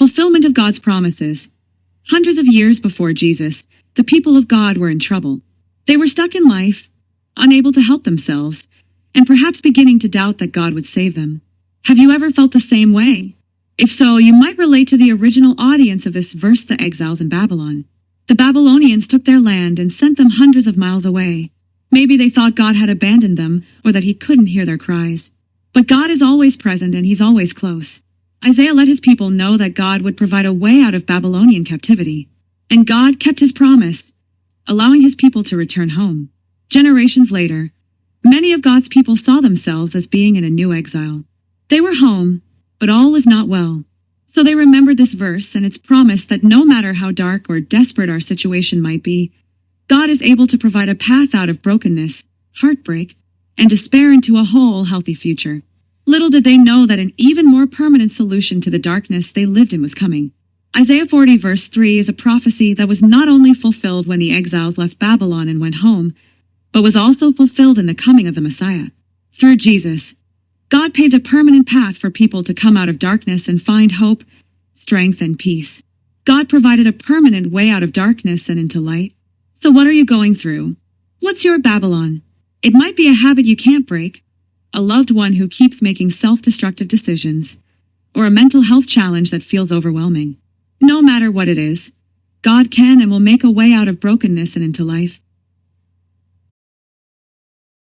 Fulfillment of God's promises. Hundreds of years before Jesus, the people of God were in trouble. They were stuck in life, unable to help themselves, and perhaps beginning to doubt that God would save them. Have you ever felt the same way? If so, you might relate to the original audience of this verse, the exiles in Babylon. The Babylonians took their land and sent them hundreds of miles away. Maybe they thought God had abandoned them or that he couldn't hear their cries. But God is always present and he's always close. Isaiah let his people know that God would provide a way out of Babylonian captivity. And God kept his promise, allowing his people to return home. Generations later, many of God's people saw themselves as being in a new exile. They were home, but all was not well. So they remembered this verse and its promise that no matter how dark or desperate our situation might be, God is able to provide a path out of brokenness, heartbreak, and despair into a whole, healthy future. Little did they know that an even more permanent solution to the darkness they lived in was coming. Isaiah 40 verse 3 is a prophecy that was not only fulfilled when the exiles left Babylon and went home, but was also fulfilled in the coming of the Messiah. Through Jesus, God paved a permanent path for people to come out of darkness and find hope, strength, and peace. God provided a permanent way out of darkness and into light. So what are you going through? What's your Babylon? It might be a habit you can't break, a loved one who keeps making self-destructive decisions, or a mental health challenge that feels overwhelming. No matter what it is, God can and will make a way out of brokenness and into life.